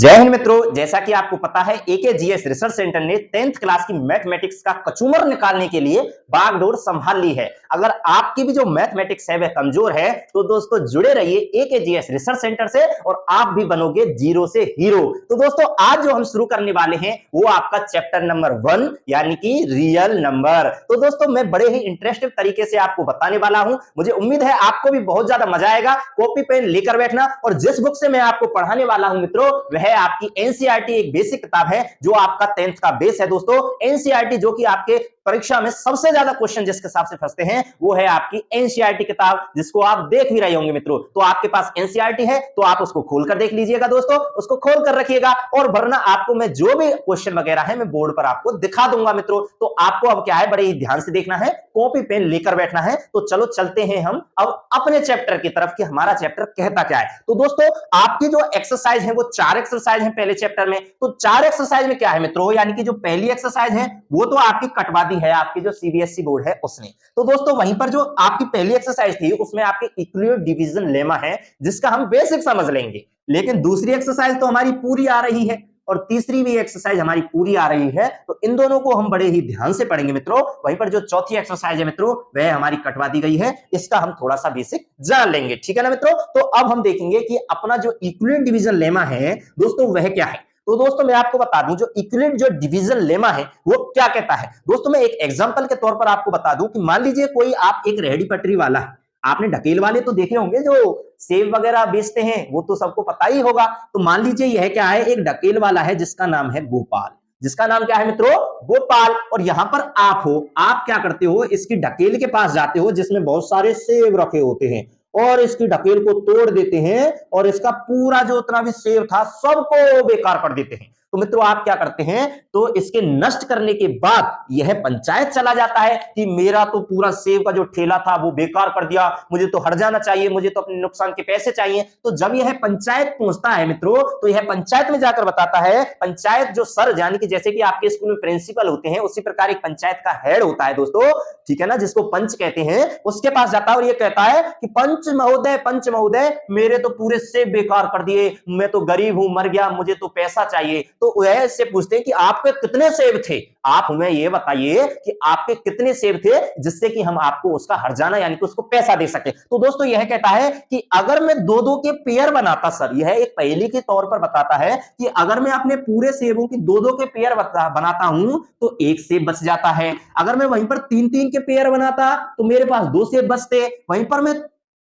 जय हिंद मित्रों, जैसा कि आपको पता है एकेजीएस रिसर्च सेंटर ने 10th क्लास की मैथमेटिक्स का कचूमर निकालने के लिए बागडोर संभाल ली है। अगर आपकी भी जो मैथमेटिक्स है वह कमजोर है तो दोस्तों जुड़े रहिए एकेजीएस रिसर्च सेंटर से और आप भी बनोगे जीरो से हीरो। तो दोस्तों आज जो हम शुरू करने वाले हैं वो आपका चैप्टर नंबर 1 यानी कि रियल नंबर। तो दोस्तों मैं बड़े ही इंटरेस्टिंग तरीके से आपको बताने वाला हूं। मुझे उम्मीद है आपको भी बहुत ज्यादा मजा आएगा। कॉपी पेन लेकर बैठना और जिस बुक से मैं आपको पढ़ाने वाला हूं मित्रों है आपकी एनसीईआरटी, एक बेसिक किताब है जो आपका 10th का बेस है। दोस्तों एनसीईआरटी जो कि आपके परीक्षा में सबसे ज्यादा क्वेश्चन जिसके हिसाब से फंसते हैं वो है आपकी एनसीईआरटी किताब, जिसको आप देख भी रहे होंगे मित्रों। तो आपके पास एनसीईआरटी है तो आप उसको खोल कर देख लीजिएगा दोस्तों, उसको खोल कर रखिएगा और वरना आपको मैं जो भी क्वेश्चन वगैरह है मैं बोर्ड पर आपको दिखा दूंगा मित्रों। तो आपको अब क्या है, बड़े ही ध्यान से देखना है, कॉपी पेन लेकर बैठना है। तो चलो चलते हैं हम अब अपने चैप्टर की तरफ कि हमारा चैप्टर कहता क्या है। तो दोस्तों आपकी जो एक्सरसाइज है वो 4 एक्सरसाइज है पहले चैप्टर में। तो 4 एक्सरसाइज में क्या है मित्रों, यानी कि जो पहली एक्सरसाइज है वो तो आपकी कटवा दी है आपकी जो सीबीएसई बोर्ड है उसने। तो दोस्तों वहीं पर जो आपकी पहली एक्सरसाइज थी उसमें आपके इक्विलिब्रियम डिवीजन लेमा है जिसका हम बेसिक समझ लेंगे, लेकिन दूसरी एक्सरसाइज तो हमारी पूरी आ रही है और तीसरी भी एक्सरसाइज हमारी पूरी आ रही है। तो इन दोनों को हम बड़े ही ध्यान से पढ़ेंगे मित्रों। वहीं पर जो चौथी एक्सरसाइज है मित्रों वह हमारी कटवा दी गई है, इसका हम थोड़ा सा बेसिक जान लेंगे, ठीक है ना मित्रों। तो अब हम देखेंगे कि अपना जो इक्विलिब्रियम डिवीजन लेमा है दोस्तों वह क्या है। तो दोस्तों मैं आपको बता दूं जो इक्विलिब्रियम जो डिवीजन लेमा है वो क्या कहता है। दोस्तों मैं एक एग्जांपल के तौर पर आपको बता दूं कि मान लीजिए कोई आप एक रेहड़ी पटरी वाला है, आपने ढकेल वाले तो देखे होंगे जो सेब वगैरह बेचते हैं, वो तो सबको पता ही होगा। तो मान लीजिए यह क्या है, एक ढकेल वाला है जिसका नाम है गोपाल, जिसका नाम क्या है मित्रों, गोपाल। और यहां पर आप हो, आप क्या करते हो, इसकी ढकेल के पास जाते हो जिसमें बहुत सारे सेब रखे होते हैं और इसकी ढकेल को तोड़ देते हैं और इसका पूरा जो उतना भी सेब था सबको बेकार कर देते हैं। तो मित्रों आप क्या करते हैं, तो इसके नष्ट करने के बाद यह पंचायत चला जाता है कि मेरा तो पूरा सेब का जो ठेला था वो बेकार कर दिया, मुझे तो हट जाना चाहिए, मुझे तो अपने नुकसान के पैसे चाहिए। तो जब यह पंचायत पहुंचता है मित्रों तो यह पंचायत में जाकर बताता है, पंचायत जो सर यानी कि जैसे कि आपके स्कूल में प्रिंसिपल होते हैं उसी प्रकार एक पंचायत का हेड होता है दोस्तों, ठीक है ना, जिसको पंच कहते हैं, उसके पास जाता है और ये कहता है कि पंच महोदय मेरे तो पूरे सेब बेकार कर दिए, मैं तो गरीब हूं, मर गया, मुझे तो पैसा चाहिए। तो वह इससे पूछते हैं कि आपके कितने सेब थे, आप हमें ये बताइए कि आपके कितने सेब थे जिससे कि हम आपको उसका हर्जाना यानी कि उसको पैसा दे सके। तो दोस्तों यह कहता है कि अगर मैं दो दो के पेयर बनाता, सर यह एक पहेली के तौर पर बताता है कि अगर मैं अपने पूरे सेबों की दो दो के पेयर बनाता हूं तो एक सेब बच जाता है, अगर मैं वहीं पर तीन तीन के पेयर बनाता तो मेरे पास 2 सेब बचते, वहीं पर मैं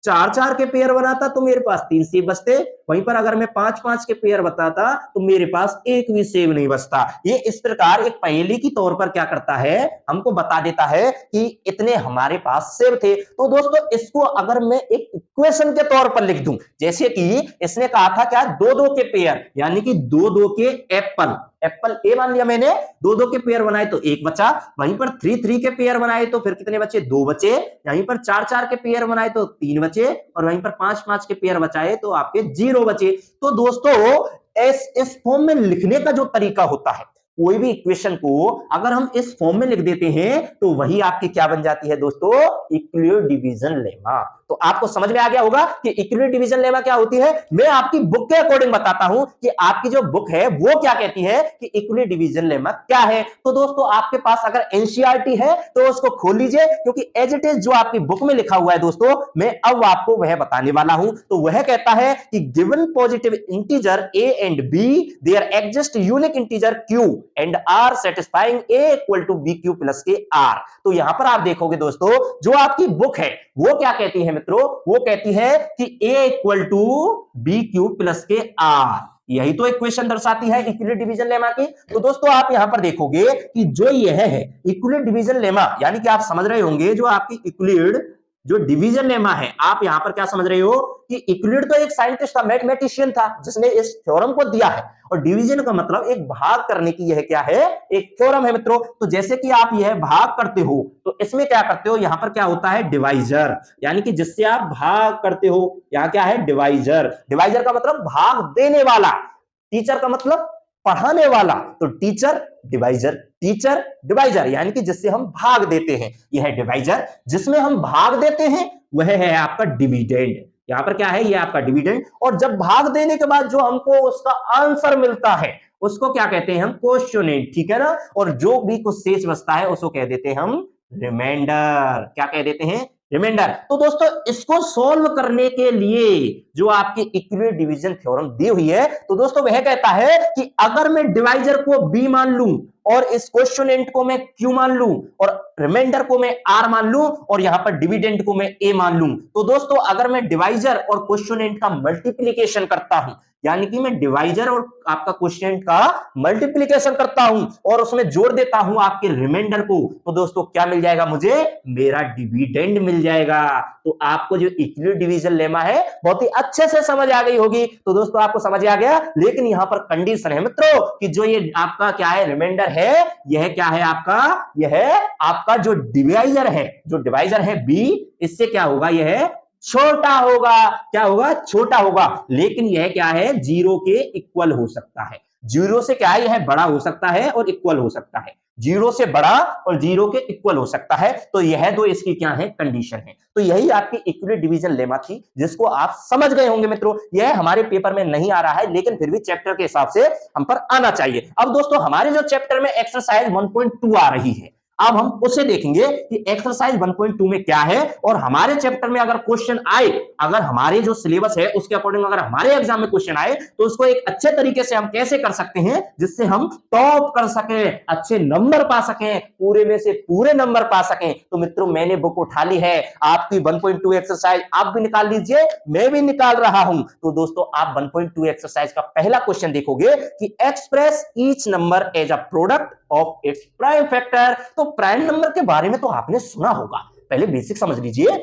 4 के पेयर बनाता तो मेरे पास 3 सेब बचते, वहीं पर अगर मैं 5 के पेयर बताता तो मेरे पास एक भी सेब नहीं बचता। ये इस प्रकार एक पहेली की तौर पर क्या करता है, हमको बता देता है कि इतने हमारे पास सेब थे। तो दोस्तों इसको अगर मैं एक इक्वेशन के तौर पर लिख दूं, जैसे कि इसने कहा था क्या, 2 के पेयर यानी कि 2 के एप्पल, एप्पल ए मान लिया मैंने, 2 के पेयर बनाए तो एक बचा, वहीं पर 3 के पेयर बनाए तो फिर कितने बचे, 2 बचे, यहीं पर 4 के पेयर बनाए तो 3 बचे और वहीं पर 5 के पेयर बचाए तो आपके 0 बचे। तो दोस्तों इस फॉर्म में लिखने का जो तरीका होता है, कोई भी इक्वेशन को अगर हम इस फॉर्म में लिख देते हैं तो वही आपकी क्या बन जाती है दोस्तों, इक्विलिब्रियम डिवीजन लेमा। तो आपको समझ में आ गया होगा कि इक्विलिब्रियम डिवीजन लेमा क्या होती है। मैं आपकी बुक के अकॉर्डिंग बताता हूं कि आपकी जो बुक है वो क्या कहती है कि इक्विलिब्रियम डिवीजन लेमा क्या है। तो दोस्तों आपके पास अगर एनसीईआरटी है तो उसको खोल लीजिए, क्योंकि एज इट इज जो आपकी बुक में लिखा हुआ है दोस्तों मैं अब आपको वह बताने वाला हूं। तो वह कहता है कि given positive integer A and B there exist unique integer Q and R satisfying A equal to B Q plus के आर। तो यहां पर आप देखोगे दोस्तों जो आपकी बुक है वो क्या कहती है मित्रों, वो कहती है कि A equal to B Q plus के आर, यही तो इक्वेशन दर्शाती है इक्विलिब्रियम डिवीजन लेमा की। तो दोस्तों आप यहां पर देखोगे कि जो यह है इक्विलिब्रियम डिवीजन लेमा, यानी कि आप समझ रहे होंगे जो आपकी इक्विलिब्रियम जो डिवीजन लेमा है, आप यहां पर क्या समझ रहे हो कि इक्विलिब्रियम तो एक साइंटिस्ट था, मैथमेटिशियन था जिसने इस थ्योरम को दिया है, और डिवीजन का मतलब एक भाग करने की यह क्या है, एक थ्योरम है मित्रों। तो जैसे कि आप यह भाग करते हो तो इसमें क्या करते हो, यहां पर क्या होता है डिवाइजर, यानी कि जिससे आप भाग करते हो, यहां क्या है डिवाइजर, डिवाइजर का मतलब भाग देने वाला, टीचर का मतलब पढ़ाने वाला, तो टीचर डिवाइजर यानी कि जिससे हम भाग देते हैं, यह है डिवाइजर। जिसमें हम भाग देते हैं वह है आपका डिविडेंड, यहाँ पर क्या है, ये आपका डिविडेंड, और जब भाग देने के बाद जो हमको उसका आंसर मिलता है उसको क्या कहते हैं हम, क्वोशिएंट, ठीक है ना। और जो भी कुछ शेष बचता है उसको कह देते हैं हम रिमाइंडर। क्या कह देते हैं, रिमाइंडर। तो दोस्तों इसको सॉल्व करने के लिए जो आपकी इक्विवेलेंट डिवीजन थ्योरम दी हुई है, तो दोस्तों वह कहता है कि अगर मैं डिवाइजर को बी मान लूं और इस क्वोशिएंट को मैं क्यू मान लूं और रिमाइंडर को मैं आर मान लूं और यहां पर डिविडेंड को मैं ए मान लूं, तो दोस्तों अगर मैं डिवाइजर और क्वोशिएंट का मल्टीप्लिकेशन करता हूं, यानी कि मैं डिवाइजर और आपका क्वोशिएंट का मल्टीप्लिकेशन करता हूं और उसमें जोड़ देता हूं आपके रिमाइंडर को, तो दोस्तों क्या मिल जाएगा मुझे, मेरा डिविडेंड मिल जाएगा। तो आपको जो इक्विवेलेंट डिवीजन लेमा है बहुत ही अच्छे से समझ आ गई होगी। तो दोस्तों आपको समझ आ गया, लेकिन यहां पर कंडीशन है मित्रों कि जो ये आपका क्या है, रिमाइंडर है, यह क्या है आपका, यह आपका जो डिवाइजर है बी, इससे क्या होगा, यह छोटा होगा। क्या होगा, छोटा होगा। लेकिन यह क्या है, जीरो के इक्वल हो सकता है। जीरो से क्या है, यह बड़ा हो सकता है और इक्वल हो सकता है। जीरो से बड़ा और जीरो के इक्वल हो सकता है। तो यह दो इसकी क्या है, कंडीशन है। तो यही आपकी इक्विवेलेंट डिवीजन लेमा थी, जिसको आप समझ गए होंगे मित्रों। यह हमारे पेपर में नहीं आ रहा है, लेकिन फिर भी चैप्टर के हिसाब से हम पर आना चाहिए। अब दोस्तों हमारे जो चैप्टर में एक्सरसाइज 1.2 आ रही है, अब हम उसे देखेंगे कि एक्सरसाइज 1.2 में क्या है, और हमारे चैप्टर में अगर क्वेश्चन आए, अगर हमारे जो सिलेबस है उसके अकॉर्डिंग अगर हमारे एग्जाम में क्वेश्चन आए, तो उसको एक अच्छे तरीके से हम कैसे कर सकते हैं जिससे हम टॉप कर सके, अच्छे नंबर पा सकें, पूरे में से पूरे नंबर पा सकें। तो मित्रों मैंने बुक उठा ली है, आपकी 1.2 एक्सरसाइज आप भी निकाल लीजिए, मैं भी निकाल रहा हूं। तो दोस्तों आप 1.2 एक्सरसाइज का पहला क्वेश्चन देखोगे कि express each number as a product of its prime factor. तो प्राइम नंबर के बारे में तो आपने सुना होगा, पहले बेसिक समझ लीजिए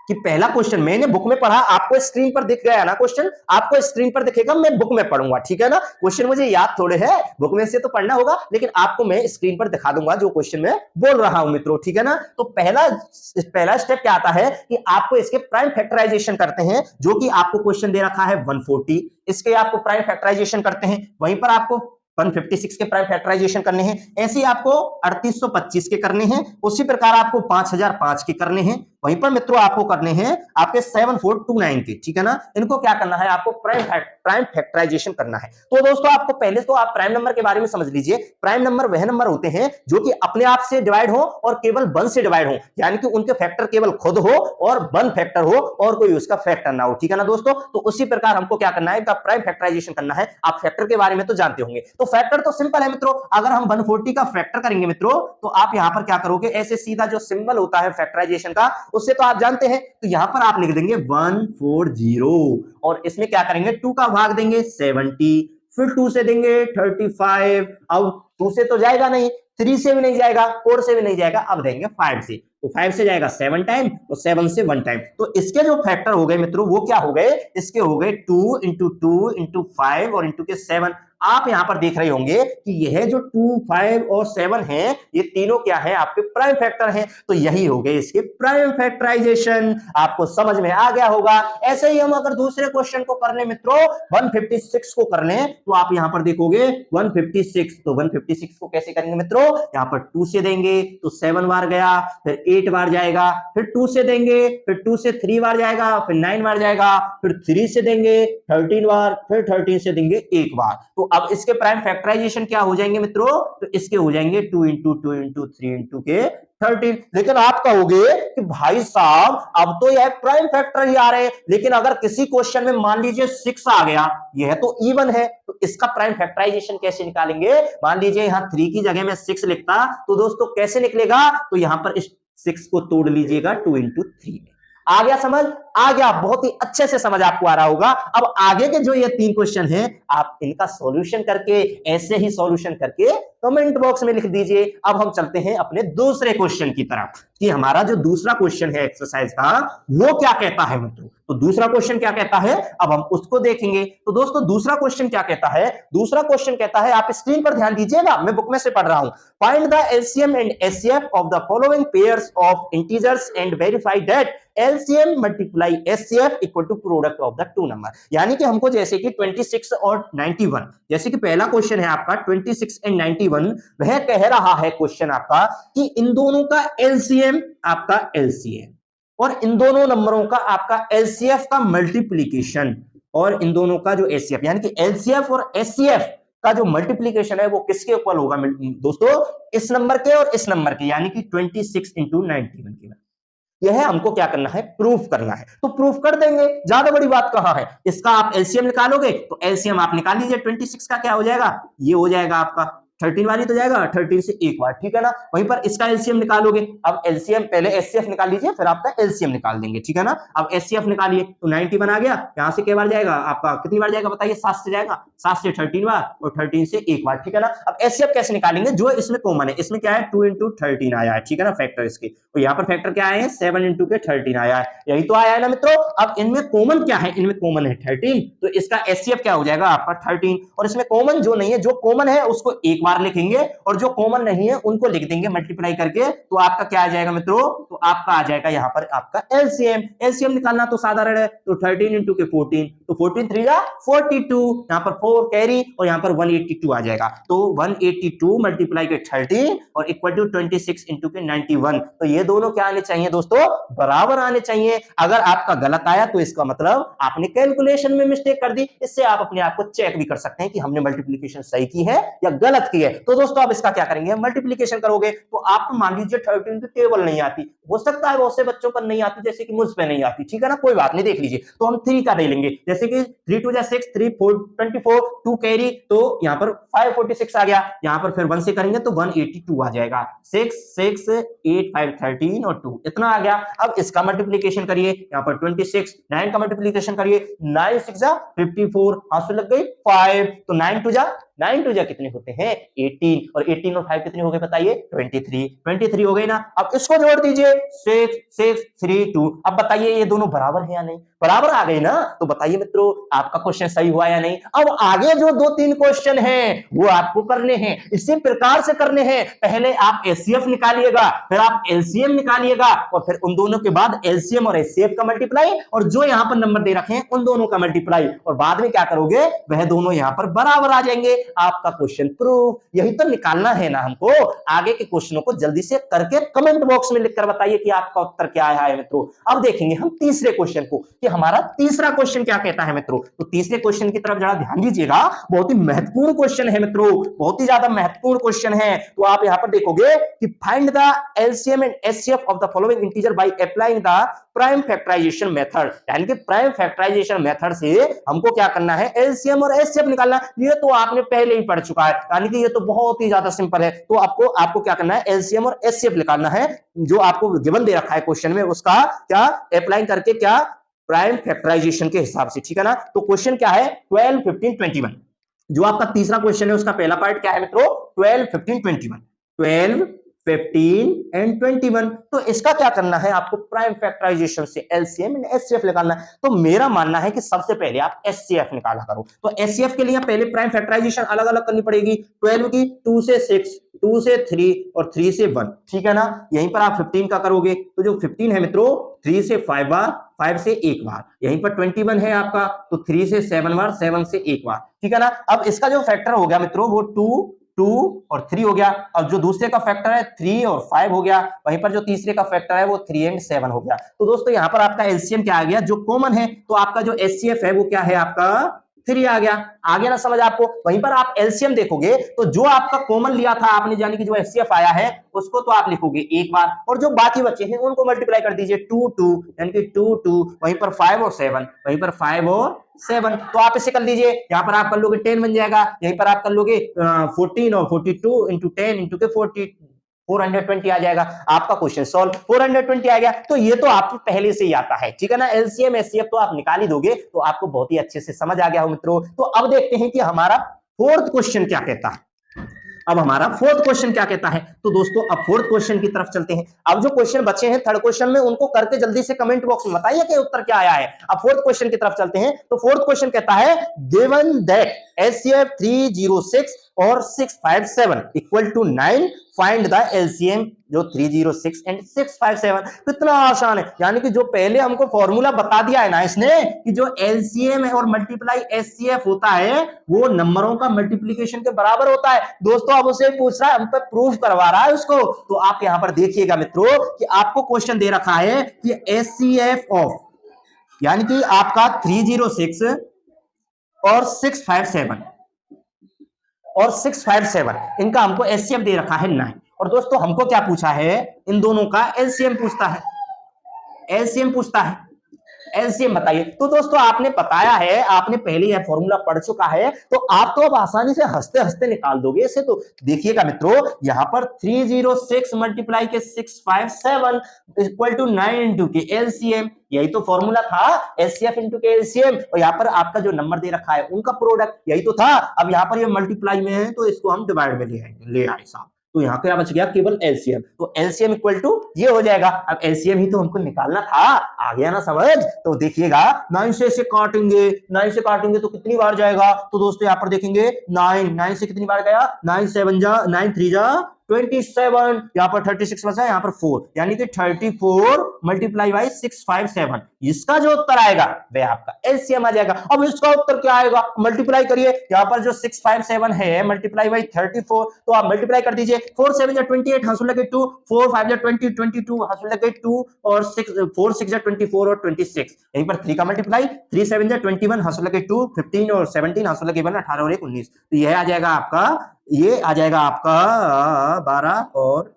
कि पहला क्वेश्चन मैंने बुक में पढ़ा, आपको स्क्रीन पर दिख गया ना क्वेश्चन, आपको स्क्रीन पर दिखेगा, मैं बुक में पढ़ूंगा, ठीक है ना। क्वेश्चन मुझे याद थोड़े है, बुक में से तो पढ़ना होगा, लेकिन आपको मैं स्क्रीन पर दिखा दूंगा जो क्वेश्चन मैं बोल रहा हूं मित्रों, ठीक है ना। तो पहला स्टेप क्या आता है कि आपको इसके प्राइम फैक्टराइजेशन करते हैं, जो कि आपको क्वेश्चन दे रखा है 140, इसके आपको प्राइम फैक्टराइजेशन करते हैं, वहीं पर आपको 156 के प्राइम फैक्टराइजेशन करने हैं, ऐसे ही आपको 3825 के करने हैं, उसी प्रकार आपको 5005 के करने हैं, वहीं पर मित्रों आपको करने हैं आपके 7429 के, ठीक है ना। इनको क्या करना है, आपको प्राइम फैक्टराइजेशन करना है। तो दोस्तों आपको पहले तो आप प्राइम नंबर के बारे में समझ लीजिए। प्राइम नंबर वह नंबर होते हैं जो कि अपने आप से डिवाइड हो और केवल 1 से डिवाइड हो, यानी कि उनके फैक्टर केवल खुद हो और 1 फैक्टर हो और कोई उसका फैक्टर ना हो, ठीक है ना दोस्तों। तो उसी प्रकार हमको क्या करना है, प्राइम फैक्टराइजेशन करना है। आप फैक्टर के बारे में तो जानते होंगे। तो फैक्टर तो सिंपल है मित्रों, अगर हम 140 का फैक्टर करेंगे मित्रों, तो आप यहां पर क्या करोगे, ऐसे सीधा जो सिंबल होता है फैक्टराइजेशन का, उससे तो आप जानते हैं, तो यहां पर आप लिख देंगे 140 और इसमें क्या करेंगे, 2 का भाग देंगे 70, फिर 2 से देंगे 35, अब 2 से तो जाएगा नहीं, 3 से भी नहीं जाएगा, 4 से भी नहीं जाएगा, अब देंगे 5 से, तो 5 से जाएगा 7 टाइम और 7 से 1 टाइम। तो इसके जो फैक्टर हो गए मित्रों वो क्या हो गए, इसके हो गए 2 इंटू 2 इंटू 5 और इंटू के 7। आप यहां पर देख रहे होंगे कि यह जो 2, 5 और 7 है, ये तीनों क्या है, आपके प्राइम फैक्टर हैं। तो यही हो गए इसके प्राइम फैक्टराइजेशन, आपको समझ में आ गया होगा। ऐसे ही हम अगर दूसरे क्वेश्चन को कर ले मित्रों, 156 को कर लें, तो आप यहां पर देखोगे 156, तो 156 को कैसे करेंगे मित्रों, यहां पर 2 से देंगे तो 7 बार गया, फिर 8 बार जाएगा, फिर 2 से देंगे, फिर 2 से 3 बार जाएगा, फिर 9 बार जाएगा, फिर 3 से देंगे 13 बार, फिर 13 से देंगे 1 बार। तो अब इसके प्राइम फैक्टराइजेशन क्या हो जाएंगे मित्रों, तो इसके हो जाएंगे 2 इंटू 2 इंटू 3 इंटू के 13। लेकिन आप कहोगे कि भाई साहब अब तो यह प्राइम फैक्टर ही आ रहे हैं, लेकिन अगर किसी क्वेश्चन में मान लीजिए 6 आ गया, यह तो इवन है, तो इसका प्राइम फैक्टराइजेशन कैसे निकालेंगे। मान लीजिए यहां 3 की जगह में 6 लिखता, तो दोस्तों कैसे निकलेगा, तो यहां पर इस 6 को तोड़ लीजिएगा 2 इंटू 3 में। आ गया समझ, आ गया, बहुत ही अच्छे से समझ आपको आ रहा होगा। अब आगे के जो ये 3 क्वेश्चन हैं, आप इनका सॉल्यूशन करके, ऐसे ही सॉल्यूशन करके कमेंट बॉक्स में लिख दीजिए। अब हम चलते हैं अपने दूसरे क्वेश्चन की तरफ कि हमारा जो दूसरा क्वेश्चन है एक्सरसाइज का, वो क्या कहता है मित्रों। तो दूसरा क्वेश्चन क्या कहता है, अब हम उसको देखेंगे। तो दोस्तों दूसरा क्वेश्चन क्या कहता है, दूसरा क्वेश्चन कहता है, आप स्क्रीन पर ध्यान दीजिएगा, मैं बुक में से पढ़ रहा हूं। Find the LCM and HCF of the following pairs of integers and verify that LCM multiply SCF equal to product of the 2 number. यानी कि हमको जैसे कि 26 और 91, जैसे कि पहला क्वेश्चन है आपका 26 एंड 91, वह कह रहा है क्वेश्चन आपका कि इन दोनों का LCM, आपका LCM और इन दोनों नंबरों का आपका एलसीएफ का मल्टीप्लीकेशन, और इन दोनों का जो एचसीएफ यानी कि एलसीएफ और एचसीएफ का जो मल्टीप्लीकेशन है वो किसके इक्वल होगा दोस्तों, इस नंबर के और इस नंबर के, यानी कि 26 इंटू 91 के। यह हमको क्या करना है, प्रूफ करना है। तो प्रूफ कर देंगे, ज्यादा बड़ी बात कहां है। इसका आप एलसीएम निकालोगे तो एलसीएम आप निकाल लीजिए, 26 का क्या हो जाएगा, ये हो जाएगा आपका 13 वाली तो जाएगा 13 से एक बार, ठीक है ना। वहीं पर इसका एलसीएम निकालोगे, अब एलसीएम पहले एचसीएफ निकाल लीजिए फिर आपका एलसीएम निकाल देंगे, ठीक है ना। अब एचसीएफ निकालिए तो 91 आ गया, यहां से कई बार जाएगा आपका, कितनी बार जाएगा बताइए, 7 से जाएगा, 7 से 13 बार और 13 से एक बार, ठीक है ना। अब एचसीएफ कैसे निकालेंगे, जो इसमें कॉमन है, इसमें क्या है 2 इंटू 13 आया है, ठीक है ना, फैक्टर इसके, तो यहाँ पर फैक्टर क्या आए हैं 7 इंटू के 13 आया है, यही तो आया है ना मित्रों। अब इनमें कॉमन क्या है, इनमें कॉमन है 13, तो इसका एचसीएफ क्या हो जाएगा आपका 13, और इसमें कॉमन जो नहीं है, जो कॉमन है उसको एक बार लिखेंगे और जो कॉमन नहीं है उनको लिख देंगे मल्टीप्लाई करके, तो आपका क्या आ जाएगा मित्रों, तो आपका आ जाएगा यहाँ पर आपका एलसीएम। एलसीएम निकालना तो साधारण है, तो 13 इंटू के 14, तो 14 3 जा 42, यहाँ पर 4 कैरी और यहाँ पर 182 आ जाएगा, तो 182 मल्टीप्लाई के 13 और इक्वल टू 26 इंटू के 91, तो ये दोनों क्या आने चाहिए दोस्तों, बराबर आने चाहिए। अगर आपका गलत आया तो इसका मतलब आपने कैलकुलेशन में मिस्टेक कर दी, इससे आप अपने आप को चेक भी कर सकते हैं कि हमने मल्टीप्लिकेशन सही की है या गलत की है। तो दोस्तों आप इसका क्या करेंगे, मल्टीप्लिकेशन करोगे तो आप मान लीजिए 13 की टेबल नहीं आती, हो सकता है बहुत से बच्चों पर नहीं आती, जैसे कि मुझ पे नहीं आती, ठीक है ना, कोई बात नहीं, देख लीजिए। तो हम 3 का ले लेंगे, जैसे कि 3 2 6 3 4 24 2 कैरी, तो यहाँ पर 546 आ गया, यहाँ पर फिर 1 से करेंगे तो 182 आ जाएगा, 6 6 8 5 13 और 2 इतना आ गया। अब इसका मल्टीप्लिकेशन करिए, यहाँ पर 26, 9 का मल्टीप्लिकेशन करिए, 9 6 जा 54, आंसर लग गई 5, तो 9 2 जा कितने होते हैं 18, और 18 और 5 कितने हो गए बताइए 23 हो गए ना। अब इसको जोड़ दीजिए 6 6 3 2, अब बताइए ये दोनों बराबर है या नहीं, बराबर आ गए ना, तो बताइए मित्रों आपका क्वेश्चन सही हुआ या नहीं। अब आगे जो 2-3 क्वेश्चन हैं वो आपको करने हैं, इसी प्रकार से करने हैं, पहले आप एचसीएफ निकालिएगा, फिर आप एलसीएम निकालिएगा, और फिर उन दोनों के बाद एलसीएम और एचसीएफ का मल्टीप्लाई, और जो यहां पर नंबर दे रखे हैं उन दोनों का मल्टीप्लाई, और बाद में क्या करोगे, वह दोनों यहां पर बराबर आ जाएंगे, आपका क्वेश्चन प्रूफ। यही तो निकालना है ना हमको। आगे के क्वेश्चनों को जल्दी से करके कमेंट बॉक्स में लिखकर बताइए कि आपका उत्तर क्या आया है मित्रों। अब देखेंगे हम तीसरे क्वेश्चन को कि हमारा तीसरा क्वेश्चन क्या कहता है मित्रों। तो तीसरे क्वेश्चन की तरफ जरा ध्यान दीजिएगा, बहुत ही महत्वपूर्ण क्वेश्चन है मित्रों, बहुत ही ज्यादा महत्वपूर्ण क्वेश्चन है। तो आप यहां पर देखोगे कि find the LCM and HCF of the following integer by applying the prime factorization method, यानी कि प्राइम फैक्टराइजेशन मेथड से हमको क्या करना है, एलसीएम और एचसीएफ निकालना। ये तो आपने पहले ही पढ़ चुका है, यानी कि ये तो बहुत ही ज्यादा सिंपल है। तो आपको क्या करना है, एलसीएम और एचसीएफ निकालना है, जो आपको गिवन दे रखा है क्वेश्चन में, उसका क्या अप्लाई करके, क्या प्राइम फैक्टराइजेशन के हिसाब से, ठीक है ना। तो क्वेश्चन क्या है 12 15 21, जो आपका तीसरा क्वेश्चन है उसका पहला पार्ट क्या है मित्रों 12 15 21, 12 15 एंड 21। तो इसका क्या करना है, आपको प्राइम फैक्टराइजेशन से एलसीएम एंड एचसीएफ निकालना है। तो मेरा मानना है कि सबसे पहले आप एचसीएफ निकाला करो। तो एचसीएफ के लिए पहले प्राइम फैक्टराइजेशन अलग अलग करनी पड़ेगी, 12 की 2 से 6, 2 से 3 और 3 से 1, ठीक है ना। यहीं पर आप 15 का करोगे, तो जो 15 है मित्रों 3 से 5 बार, 5 से एक बार, यहीं पर 21 है आपका, तो 3 से 7 बार, 7 से एक बार, ठीक है ना। अब इसका जो फैक्टर हो गया मित्रों वो 2 और 3 हो गया। अब जो दूसरे का फैक्टर है 3 और 5 हो गया, वहीं पर जो तीसरे का फैक्टर है वो 3 एंड 7 हो गया। तो दोस्तों यहाँ पर आपका एलसीएम क्या आ गया, जो कॉमन है, तो आपका जो एचसीएफ है वो क्या है आपका 3 आ गया ना समझ आपको। वहीं पर आप एलसीएम देखोगे तो जो आपका कॉमन लिया था आपने, यानी कि जो एचसीएफ आया है उसको तो आप लिखोगे एक बार, और जो बाकी बचे हैं उनको मल्टीप्लाई कर दीजिए 2 2, यानी कि 2 2, वहीं पर 5 और 7, वहीं पर 5 और 7, तो आप इसे कर लीजिए। यहाँ पर आप कर लोगे 10 बन जाएगा, यहीं पर आप कर लोगे 14 और 42 इंटू 10 इंटू के 40, 420 आ जाएगा। आपका क्वेश्चन सॉल्व, 420 आ गया। तो ये तो आपको पहले से ही आता है, ठीक है ना। एलसीएम एचसीएफ तो आप निकाल ही दोगे, तो आपको बहुत ही अच्छे से समझ आ गया हो मित्रों। तो अब देखते हैं कि हमारा फोर्थ क्वेश्चन क्या कहता है। अब हमारा फोर्थ क्वेश्चन क्या कहता है, तो दोस्तों अब फोर्थ क्वेश्चन की तरफ चलते हैं। अब जो क्वेश्चन बचे हैं थर्ड क्वेश्चन में, उनको करके जल्दी से कमेंट बॉक्स में बताइए कि उत्तर क्या आया है। अब फोर्थ क्वेश्चन की तरफ चलते हैं। तो फोर्थ क्वेश्चन कहता है गिवन दैट एचसीएफ 306 और 657 equal to 9, find the LCM जो 306 एंड 657। कितना आसान है, यानी कि जो पहले हमको फॉर्मूला बता दिया है ना इसने कि जो एलसीएम है और मल्टीप्लाई एचसीएफ होता है वो नंबरों का मल्टीप्लिकेशन के बराबर होता है। दोस्तों अब उसे पूछ रहा है, हम पे प्रूफ करवा रहा है उसको। तो आप यहां पर देखिएगा मित्रों कि आपको क्वेश्चन दे रखा है कि एचसीएफ ऑफ, यानी कि आपका 306 और 657 इनका हमको एचसीएफ दे रखा है 9। और दोस्तों हमको क्या पूछा है, इन दोनों का एलसीएम पूछता है, एलसीएम पूछता है। एलसीएम बताइए। तो दोस्तों आपने बताया है, आपने पहले यह फॉर्मूला पढ़ चुका है, तो आप तो अब आसानी से हंसते हंसते निकाल दोगे इसे। तो देखिएगा मित्रों यहां पर 306 मल्टीप्लाई के 657 इक्वल टू 9 इंटू के एलसीएम, यही तो फॉर्मूला था, एचसीएफ इंटू के एलसीएम। और यहाँ पर आपका जो नंबर दे रखा है उनका प्रोडक्ट, यही तो था। अब यहाँ पर ये मल्टीप्लाई में है तो इसको हम डिवाइड में ले आए साहब। तो यहाँ क्या बच गया, केवल एलसीएम। तो एलसीएम इक्वल टू ये हो जाएगा। अब एलसीएम ही तो हमको निकालना था, आ गया ना समझ। तो देखिएगा 9 से इसे काटेंगे, 9 से काटेंगे तो कितनी बार जाएगा। तो दोस्तों यहाँ पर देखेंगे 9 से कितनी बार गया, 9 7 जा 9 3 जा 27, यहाँ पर 36 बचा, यहाँ पर 4, यानी कि 34 मल्टीप्लाई बाई 657। इसका जो उत्तर आएगा वह आपका एलसीएम आ जाएगा। अब इसका उत्तर क्या आएगा, मल्टीप्लाई करिए, यहाँ पर जो 657 है मल्टीप्लाई बाई 34, तो आप मल्टीप्लाई कर दीजिए। 4 7 जा 28 हंसू लगे 2, 4 5 जा 20 22 हंसू लगे 2, और 4 6 जा 24 और 26, यहीं पर 3 का मल्टीप्लाई, 3 7 जा 21 हंसू लगे 2, 15 और 17 हंसू लगे 18 और 1 19। तो यह आ जाएगा आपका, ये आ जाएगा आपका 12 और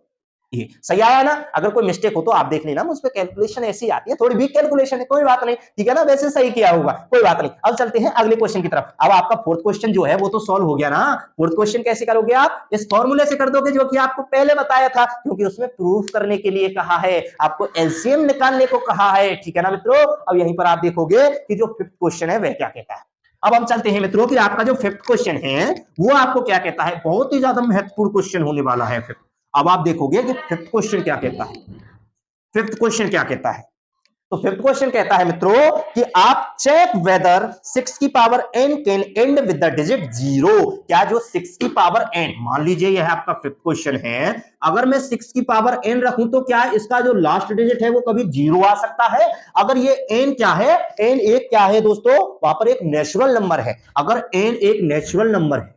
ये सही आया ना। अगर कोई मिस्टेक हो तो आप देख लेना, मुझ पे कैलकुलेशन ऐसी आती है, थोड़ी वीक कैलकुलेशन है, कोई बात नहीं, ठीक है ना, वैसे सही किया होगा, कोई बात नहीं। अब चलते हैं अगले क्वेश्चन की तरफ। अब आपका फोर्थ क्वेश्चन जो है वो तो सॉल्व हो गया ना। फोर्थ क्वेश्चन कैसे करोगे आप, इस फॉर्मूले से कर दोगे जो कि आपको पहले बताया था, क्योंकि उसमें प्रूफ करने के लिए कहा है, आपको एलसीएम निकालने को कहा है, ठीक है ना मित्रों। अब यहीं पर आप देखोगे कि जो फिफ्थ क्वेश्चन है वह क्या कहता है। अब हम चलते हैं मित्रों कि आपका जो फिफ्थ क्वेश्चन है वो आपको क्या कहता है, बहुत ही ज्यादा महत्वपूर्ण क्वेश्चन होने वाला है फिफ्थ। अब आप देखोगे कि फिफ्थ क्वेश्चन क्या कहता है। फिफ्थ क्वेश्चन क्या कहता है, तो फिफ्थ क्वेश्चन कहता है मित्रों कि आप चेक वेदर 6 की power n can and with the digit 0। क्या जो 6 की पावर n, मान लीजिए यह आपका फिफ्थ क्वेश्चन है, अगर मैं 6 की पावर n रखूं तो क्या इसका जो लास्ट डिजिट है वो कभी 0 आ सकता है। अगर ये n क्या है, n एक क्या है दोस्तों, वहां पर एक नेचुरल नंबर है। अगर n एक नेचुरल नंबर है,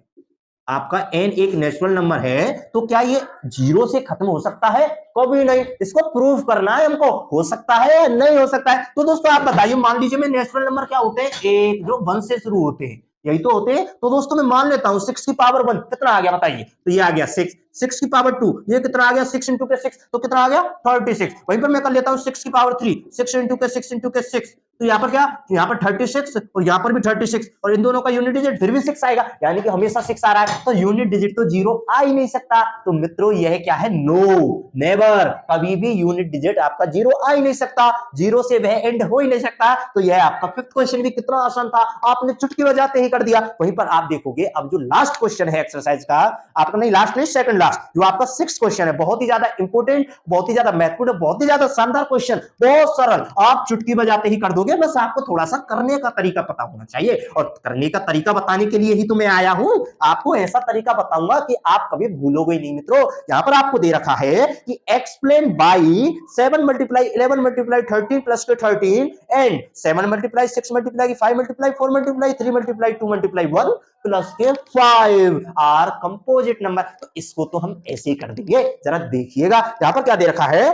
आपका n एक नेचुरल नंबर है, तो क्या ये 0 से खत्म हो सकता है, कभी नहीं। इसको प्रूव करना है हमको, हो सकता है या नहीं हो सकता है। तो दोस्तों आप बताइए, मान लीजिए मैं नेचुरल नंबर क्या होते हैं, एक जो 1 से शुरू होते हैं, यही तो होते हैं। तो दोस्तों मैं मान लेता हूं 6 की पावर 1 कितना आ गया बताइए, तो ये आ गया 6। 6 की पावर 2 ये कितना आ गया, 6 इंटू के 6, तो कितना आ गया 36। वहीं पर मैं कर लेता हूं 6 की पावर 3, 6 इंटू के 6 इंटू के 6, तो यहाँ पर क्या, यहाँ पर 36 और यहाँ पर भी 36, और इन दोनों का यूनिट डिजिट फिर भी 6 आएगा, यानी कि हमेशा 6 आ रहा है, तो यूनिट डिजिट तो 0 आ ही नहीं सकता। तो मित्रों यह क्या है, नो, नेवर, कभी भी यूनिट डिजिट आपका 0 आ ही नहीं सकता, 0 से वह एंड हो ही नहीं सकता। तो यह आपका फिफ्थ क्वेश्चन भी कितना आसान था, आपने चुटकी बजाते ही कर दिया। वहीं पर आप देखोगे अब जो लास्ट क्वेश्चन है एक्सरसाइज का, आपका नहीं लास्ट नहीं सेकंड लास्ट, जो आपका सिक्स्थ क्वेश्चन है, बहुत ही ज्यादा इंपोर्टेंट, बहुत ही ज्यादा महत्वपूर्ण, बहुत ही ज्यादा शानदार क्वेश्चन, बहुत सरल, आप चुटकी बजाते ही कर दोगे। बस आपको थोड़ा सा करने का तरीका पता होना चाहिए, और करने का तरीका बताने के लिए ही तो मैं आया हूं, आपको ऐसा तरीका बताऊंगा कि आप कभी भूलोगे नहीं। मित्रों यहां पर आपको दे रखा है कि explain by 7 multiply 11 multiply 13 plus के 13 and 7 multiply 6 multiply 5 multiply 4 multiply 3 multiply 2 multiply 1 plus के 5 आर कंपोजिट नंबर। तो इसको तो हम ऐसे ही कर देंगे, जरा देखिएगा यहां पर क्या दे रखा है,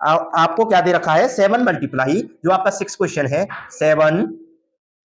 आपको क्या दे रखा है, 7 मल्टीप्लाई जो आपका 6 क्वेश्चन है, 7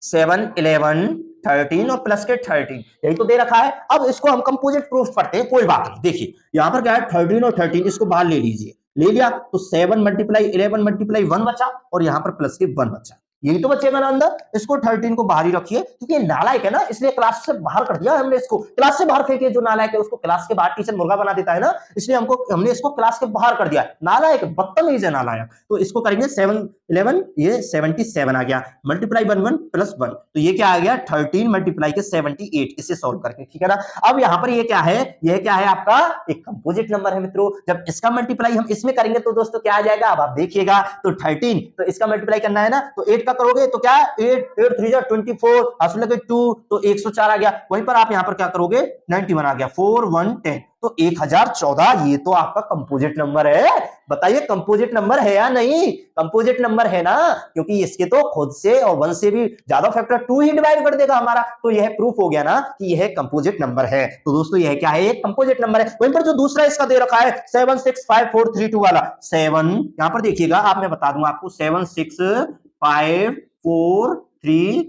7 11 13 और प्लस के 13, यही तो दे रखा है। अब इसको हम कंपोजिट प्रूफ पढ़ते हैं, कोई बात नहीं। देखिए यहां पर क्या है, 13 और 13 इसको बाहर ले लीजिए, ले लिया तो 7 मल्टीप्लाई 11 मल्टीप्लाई 1 बचा, और यहां पर प्लस के 1 बचा, यही तो बचेगा ना अंदर। इसको 13 को बाहर ही रखिए, क्योंकि ये नालायक है ना, इसलिए क्लास से बाहर कर दिया हमने इसको, क्लास से बाहर फेंकिए। जो नालायक है उसको क्लास के बाहर टीचर मुर्गा बना देता है ना, इसलिए हमने इसको क्लास के बाहर कर दिया। नालायक, बदतमीज है नालायक। तो इसको करेंगे 7 11, ये 77 आ गया, मल्टीप्लाई 1 1 प्लस 1, तो ये क्या आ गया 13 मल्टीप्लाई के 78, इसे सॉल्व करके, ठीक है ना। अब यहां पर ये क्या है, ये क्या है आपका एक कंपोजिट नंबर है मित्रों। जब इसका मल्टीप्लाई हम इसमें करेंगे तो दोस्तों क्या आ जाएगा, अब आप देखिएगा, तो 13, तो इसका मल्टीप्लाई करना है ना, तो 8 का का करोगे तो क्या 8 8 3 24 असु लगे 2 तो 104 आ गया। वहीं पर आप यहां पर क्या करोगे 91 आ गया 4 1 10 तो 1014। ये तो आपका कंपोजिट नंबर है। बताइए कंपोजिट नंबर है या नहीं? कंपोजिट नंबर है ना, क्योंकि इसके तो खुद से और 1 से भी ज्यादा फैक्टर 2 ही डिवाइड कर देगा हमारा, तो यह प्रूफ हो गया ना कि यह कंपोजिट नंबर है। तो दोस्तों यह क्या है? एक कंपोजिट नंबर है। वहीं पर जो दूसरा इसका दे रखा है 765 432 वाला 7, यहां पर देखिएगा आप, मैं बता दूंगा आपको 765 432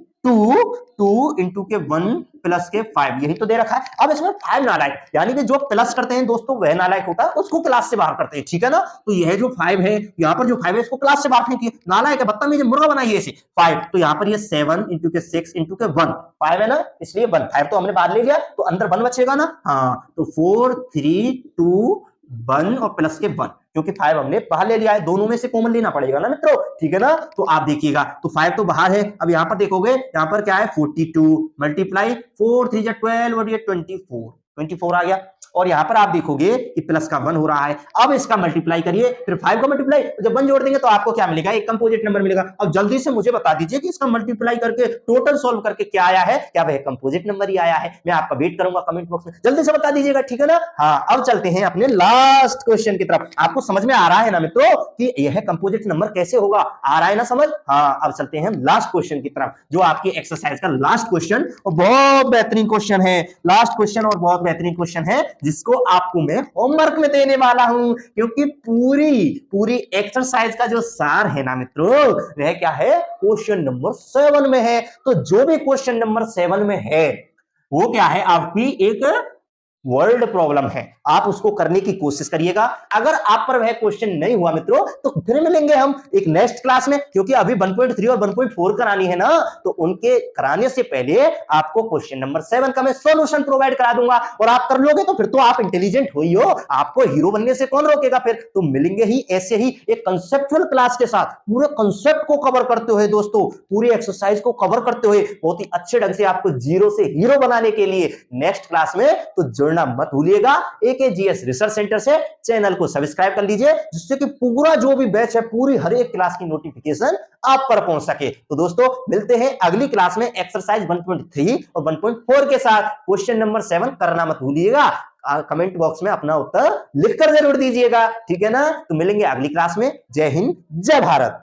2 इंटू के 1 प्लस के 5, यही तो दे रखा है। अब इसमें 5 नालायक, यानी कि जो प्लस करते हैं दोस्तों वह नालायक होता है, उसको क्लास से बाहर करते हैं, ठीक है ना। तो यह जो 5 है, यहाँ पर जो 5 है इसको क्लास से बाहर फेंकिए, नालायक है, बदतमीज मुर्गा बनाइए इसे। 5 तो यहाँ पर ये 7 इंटू के 6 इंटू के 1, 5 है ना, इसलिए 1, 5 तो हमने बाहर ले लिया, तो अंदर 1 बचेगा ना। हाँ तो 4 3 2 1 और प्लस के 1, क्योंकि 5 हमने बाहर ले लिया है, दोनों में से कॉमन लेना पड़ेगा ना मित्रों, ठीक है ना। तो आप देखिएगा तो 5 तो बाहर है। अब यहां पर देखोगे, यहां पर क्या है 42 मल्टीप्लाई 4 3 12 और ये 24 आ गया। और यहां पर आप देखोगे कि प्लस का 1 हो रहा है। अब इसका मल्टीप्लाई करिए, फिर 5 का मल्टीप्लाई, जब 1 जोड़ देंगे तो आपको क्या मिलेगा? एक कंपोजिट नंबर मिलेगा। अब जल्दी से मुझे बता दीजिए कि इसका मल्टीप्लाई करके टोटल सॉल्व करके क्या आया है? क्या वह कंपोजिट नंबर ही आया है? मैं आपका वेट करूंगा कमेंट बॉक्स में, जल्दी से बता दीजिएगा, ठीक है ना। हाँ अब चलते हैं अपने लास्ट क्वेश्चन की तरफ। आपको समझ में आ रहा है ना मित्रों कि यह कंपोजिट नंबर कैसे होगा? आ रहा है ना समझ? हाँ अब चलते हैं लास्ट क्वेश्चन की तरफ, जो आपकी एक्सरसाइज का लास्ट क्वेश्चन और बहुत बेहतरीन क्वेश्चन है। लास्ट क्वेश्चन और बहुत बेहतरीन क्वेश्चन है, जिसको आपको मैं होमवर्क में देने वाला हूं, क्योंकि पूरी एक्सरसाइज का जो सार है ना मित्रों, वह क्या है? क्वेश्चन नंबर 7 में है। तो जो भी क्वेश्चन नंबर 7 में है वो क्या है? आपकी एक वर्ल्ड प्रॉब्लम है, आप उसको करने की कोशिश करिएगा। अगर आप पर वह क्वेश्चन नहीं हुआ मित्रों, तो फिर मिलेंगे हम एक नेक्स्ट क्लास में, क्योंकि अभी 1.3 और 1.4 करानी है ना, तो उनके कराने से पहले आपको क्वेश्चन नंबर 7 का मैं सॉल्यूशन प्रोवाइड करा दूंगा, और आप कर लोगे तो फिर तो आप इंटेलिजेंट हो ही हो, आपको हीरो बनने से कौन रोकेगा फिर। तो मिलेंगे ही ऐसे ही एक कंसेप्चुअल क्लास के साथ, पूरे कंसेप्ट को कवर करते हुए दोस्तों, पूरी एक्सरसाइज को कवर करते हुए, बहुत ही अच्छे ढंग से आपको जीरो से हीरो बनाने के लिए नेक्स्ट क्लास में तो जुड़ना मत भूलिएगा। एकेजीएस रिसर्च सेंटर से चैनल को सब्सक्राइब कर लीजिए, जिससे कि पूरा जो भी बैच है, पूरी हर एक क्लास की नोटिफिकेशन आप पर पहुंच सके। तो दोस्तों मिलते हैं अगली क्लास में एक्सरसाइज 1.3 और 1.4 के साथ। क्वेश्चन नंबर 7 करना मत भूलिएगा, कमेंट बॉक्स में अपना उत्तर लिखकर जरूर दीजिएगा, ठीक है ना। तो मिलेंगे अगली क्लास में। जय हिंद, जय भारत।